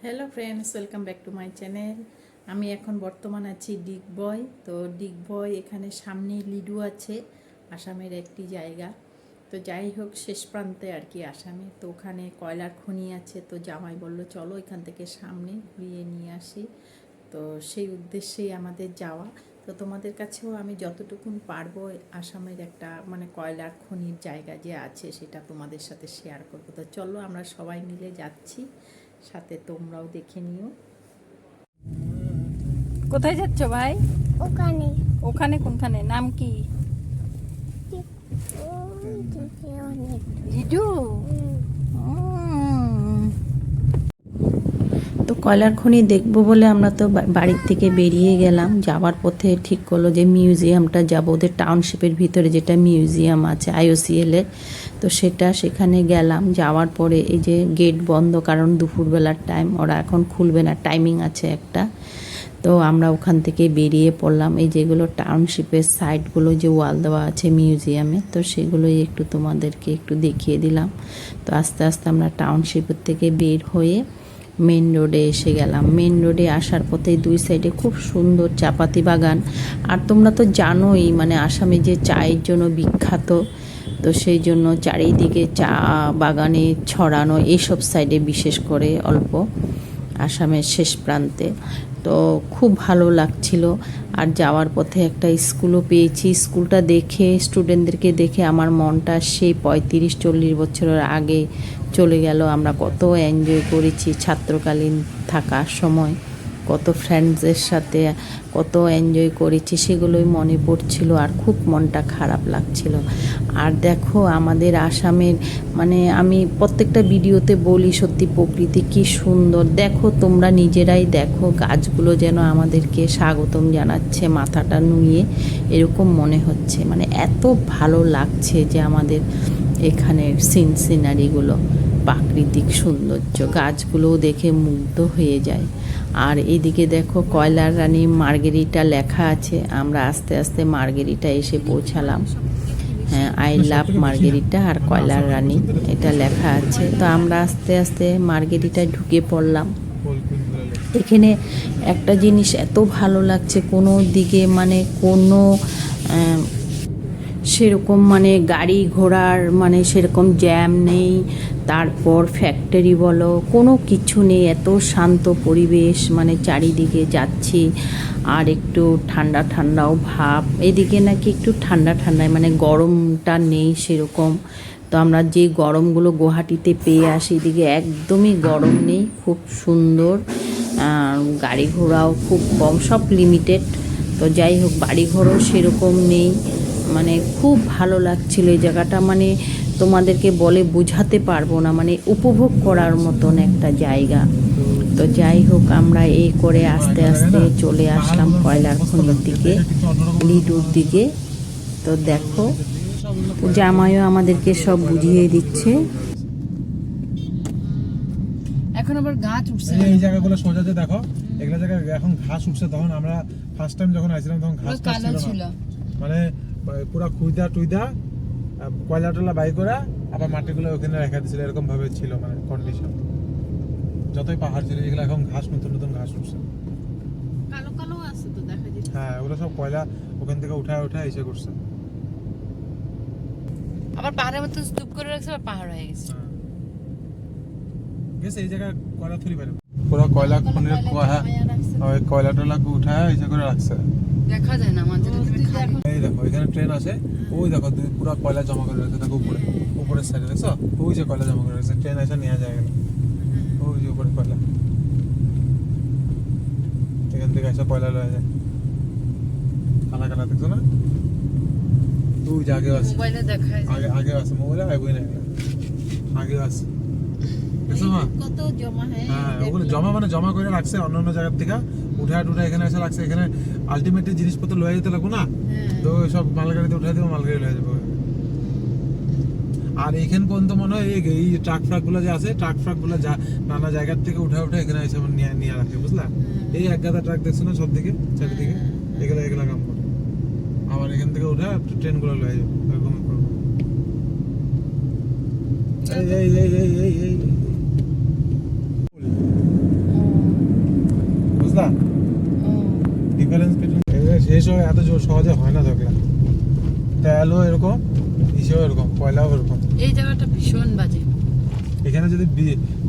Hello friends, welcome back to my channel. আমি এখন বর্তমান আছি ডিগবয়। তো ডিগবয় এখানে সামনে লিডু আছে, আসামের একটি জায়গা। তো যাই হোক, শেষ প্রান্তে আর কি আসামে। তো ওখানে কয়লার খনি আছে। তো জামাই বলল চলো এখান থেকে সামনে ঘুরিয়ে নিয়ে আসি। তো সেই উদ্দেশ্যেই আমাদের যাওয়া। তো তোমাদের কাছেও আমি যতটুকুন পারবো আসামের একটা কয়লার খনির জায়গা যে আছে সেটা তোমাদের সাথে শেয়ার করবো। তো চলো আমরা সবাই মিলে যাচ্ছি, সাথে তোমরাও দেখে নিও। কোথায় যাচ্ছ ভাই? ওখানে ওখানে কোনখানে? নাম কি? জিজু। তো কয়লার খনি দেখবো বলে আমরা তো বাড়ির থেকে বেরিয়ে গেলাম। যাওয়ার পথে ঠিক করলো যে মিউজিয়ামটা যাবো, ওদের টাউনশিপের ভিতরে যেটা মিউজিয়াম আছে IOCL-এর। তো সেখানে গেলাম। যাওয়ার পরে এই যে গেট বন্ধ, কারণ দুপুরবেলার টাইম, ওরা এখন খুলবে না, টাইমিং আছে একটা। তো আমরা ওখান থেকে বেরিয়ে পড়লাম। এই যেগুলো টাউনশিপের সাইডগুলো যে ওয়াল দেওয়া আছে মিউজিয়ামে, তো সেগুলোই একটু তোমাদেরকে একটু দেখিয়ে দিলাম। তো আস্তে আস্তে আমরা টাউনশিপের থেকে বের হয়ে মেন রোডে এসে গেলাম। মেন রোডে আসার পথে দুই সাইডে খুব সুন্দর চাপাতি বাগান। আর তোমরা তো জানোই আসামে যে চায়ের জন্য বিখ্যাত, তো সেই জন্য চারিদিকে চা বাগানে ছড়ানো, এইসব সাইডে বিশেষ করে অল্প আসামের শেষ প্রান্তে। তো খুব ভালো লাগছিল। আর যাওয়ার পথে একটা স্কুলও পেয়েছি। স্কুলটা দেখে, স্টুডেন্টদেরকে দেখে আমার মনটা সেই 35-40 বছরের আগে চলে গেল। আমরা কত এনজয় করেছি ছাত্রকালীন থাকার সময়, কত ফ্রেন্ডসদের সাথে কত এনজয় করেছি, সেগুলোই মনে পড়ছিল। আর খুব মনটা খারাপ লাগছিল। আর দেখো আমাদের আসামের আমি প্রত্যেকটা ভিডিওতে বলি, সত্যি প্রকৃতি কি সুন্দর। দেখো তোমরা নিজেরাই দেখো, গাছগুলো যেন আমাদেরকে স্বাগতম জানাচ্ছে মাথাটা নুয়ে, এরকম মনে হচ্ছে। এত ভালো লাগছে যে আমাদের এখানের সিনারিগুলো, প্রাকৃতিক সৌন্দর্য, গাছগুলোও দেখে মুগ্ধ হয়ে যায়। আর এইদিকে দেখো কয়লার রানী মার্গেরিটা লেখা আছে। আমরা আস্তে আস্তে মার্গেরিটা এসে পৌঁছালাম। হ্যাঁ, আই লাভ মার্গেরিটা আর কয়লার রানী এটা লেখা আছে। তো আমরা আস্তে আস্তে মার্গেরিটায় ঢুকে পড়লাম। এখানে একটা জিনিস এত ভালো লাগছে, কোনো দিকে কোনো সেরকম গাড়ি ঘোড়ার সেরকম জ্যাম নেই। তারপর ফ্যাক্টরি বলো, কোনো কিছু নেই। এত শান্ত পরিবেশ, চারিদিকে যাচ্ছি আর একটু ঠান্ডা ঠান্ডাও ভাব। এদিকে নাকি একটু ঠান্ডা ঠান্ডায়, গরমটা নেই সেরকম। তো আমরা যে গরমগুলো গুয়াহাটিতে পেয়ে আসি, এদিকে একদমই গরম নেই, খুব সুন্দর। গাড়ি ঘোড়াও খুব কম, সব লিমিটেড। তো যাই হোক, বাড়ি ঘরও সেরকম নেই। খুব ভালো লাগছিল এই জায়গাটা। তোমাদেরকে বলে বোঝাতে পারবো না, উপভোগ করার মতন একটা জায়গা। তো যাই হোক, আমরা এই করে আস্তে আস্তে চলে আসলাম কয়লার খনির দিকে, লিডুর দিকে। তো দেখো জামাইও আমাদেরকে সব বুঝিয়ে দিচ্ছে। এখন আবার গাছ উঠছে, এই জায়গাগুলো সোজাতে দেখো, এগুলা জায়গা এখন ঘাস উঠছে। তখন আমরা ফার্স্ট টাইম যখন আসছিলাম তখন ঘাস ছিল না। পুরা টুইদা কয়লা টয়লা বাই করে আবার মাটিগুলো ওখানে রেখে দিয়েছিল, এরকম ভাবে ছিল কন্ডিশন। যতই পাহাড় ছিল, এগুলো এখন ঘাস, নতুন নতুন ঘাস উঠছে, কালো কালো আছে তো দেখা যাচ্ছে। হ্যাঁ, ওগুলো সব কয়লা ওখান থেকে উঠায় এসে করছে। আবার পাহাড়ের মতো স্তূপ করে রাখছে, আবার পাহাড় হয়ে গেছে। গেছে এই জায়গা কয়লা থুরি পারে, পুরো কয়লা খনির কয়লা টয়লাকে উঠায় এসে করে রাখছে। দেখা যায় না আমাদের এই দেখো এখানে ট্রেন আছে, ওই দেখো পুরো কয়লা জমা করে রাখছে। দেখো উপরের সাইডে দেখছো, ওই যে কয়লা জমা করে রাখছে, ট্রেন এসে নেওয়া যায় না। ওই যে উপরে কয়লা, এখান থেকে এসে কয়লা লয়ে যায়, কালা কালা দেখছো না? ওই যে আগেও আছে, মোবাইলে দেখায়, আগেও আছে, মোবাইলে আগে নাই, আগেও আছে। কত জমা হয়। হ্যাঁ, ওগুলো জমা করে রাখছে অন্য জায়গার থেকে, উঠা এখানে এসে রাখছে। এখানে আলটিমেটলি জিনিসপত্র লয়ে যেতে লাগবো না, তো সব মালগাড়িতে উঠাই দেবো, মালগাড়ি লয়ে যাবো। আর এখান পর্যন্ত মনে হয় এই ট্রাক ফ্রাক গুলো যে আছে, ট্রাক ফ্রাক গুলো নানা জায়গার থেকে উঠে এখানে এসে নিয়ে রাখে, বুঝলা? এই এক গাদা ট্রাক দেখছো না সব দিকে, চারিদিকে এগুলা কাম করে। আবার এখান থেকে উঠে ট্রেন গুলো লয়ে যাবো, এরকম করবো। এই সময় এত সহজে হয় না দেখলাম। তেলও এরকম, ইসেও এরকম, কয়লাও এরকম। এই জায়গাটা ভীষণ বাজে। এখানে যদি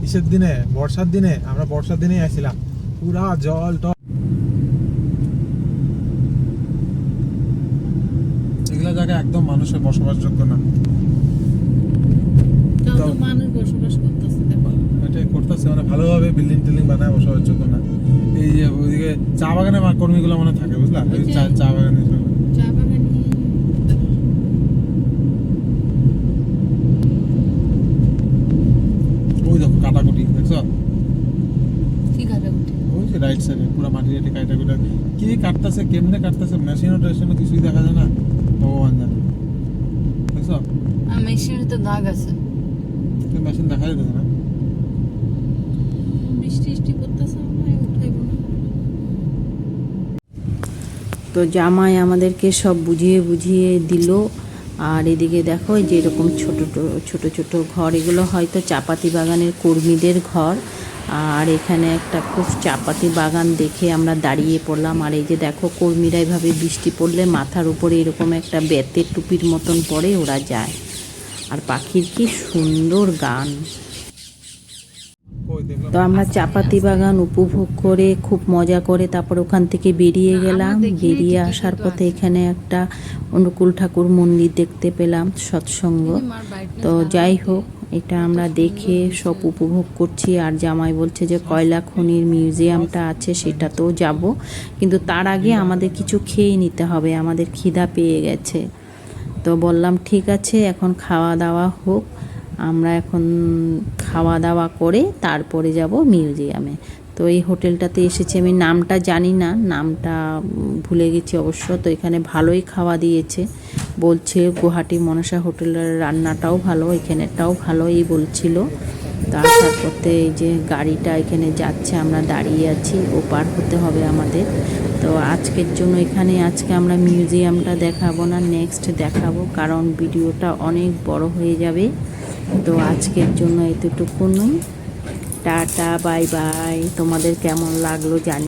ইসের দিনে, বর্ষার দিনে, আমরা বর্ষার দিনেই আসছিলাম, পুরা জল টল। এগুলা জায়গা একদম মানুষের বসবাসযোগ্য না। মানুষ বসবাস করতেছে, দেখো এটাই করতেছে, মানে ভালোভাবে বিল্ডিং টিল্ডিং বানায় বসবাসযোগ্য না। এই যে ওইদিকে চা বাগানে কর্মীগুলো মানে থাকে, বুঝলা, ওই চা বাগানে চা বাগান। ওই দেখো কাটাকুটি দেখছো, কি কাটাকুটি? ওই যে রাইট সাইডে পুরো মাটি রেটে কাটাকুটা কি কাটতেছে, কেমনে কাটতেছে, মেশিনও টেশিনও কিছুই দেখা যায় না, ভগবান জানে। দেখছো মেশিনের তো দাগ আছে, মেশিন দেখা যেতেছে না। বৃষ্টি করতেছে, উঠাইবো না। তো জামাই আমাদেরকে সব বুঝিয়ে বুঝিয়ে দিল। আর এদিকে দেখো যে এরকম ছোট ছোট ঘর, এগুলো হয়তো চাপাতি বাগানের কর্মীদের ঘর। আর এখানে একটা খুব চাপাতি বাগান দেখে আমরা দাঁড়িয়ে পড়লাম। আর এই যে দেখো কর্মীরা এভাবে বৃষ্টি পড়লে মাথার উপরে এরকম একটা বেতের টুপির মতন পরে ওরা যায়। আর পাখির কি সুন্দর গান। তো আমরা চাপাতি বাগান উপভোগ করে খুব মজা করে তারপর ওখান থেকে বেরিয়ে গেলাম। বেরিয়ে আসার পথে এখানে একটা অনুকূল ঠাকুর মন্দির দেখতে পেলাম, সৎসঙ্গ। তো যাই হোক, এটা আমরা দেখে সব উপভোগ করছি। আর জামাই বলছে যে কয়লা খনির মিউজিয়ামটা আছে সেটাতেও যাব, কিন্তু তার আগে আমাদের কিছু খেয়ে নিতে হবে, আমাদের খিদা পেয়ে গেছে। তো বললাম ঠিক আছে, এখন খাওয়া দাওয়া হোক, আমরা এখন খাওয়া দাওয়া করে তারপরে যাব মিউজিয়ামে। তো এই হোটেলটাতে এসেছি, আমি নামটা জানি না, নামটা ভুলে গেছি অবশ্য। তো এখানে ভালোই খাওয়া দিয়েছে, বলছে গুয়াহাটি মনসা হোটেলের রান্নাটাও ভালো, এখানেরটাও ভালোই বলছিল। তো আসার পথে এই যে গাড়িটা এখানে যাচ্ছে, আমরা দাঁড়িয়ে আছি, ওপার হতে হবে আমাদের। তো আজকের জন্য এখানে আজকে আমরা মিউজিয়ামটা দেখাবো না, নেক্সট দেখাবো, কারণ ভিডিওটা অনেক বড় হয়ে যাবে। তো আজকের জন্য এতটুকুনই, টাটা বাই বাই। তোমাদের কেমন লাগলো জানি।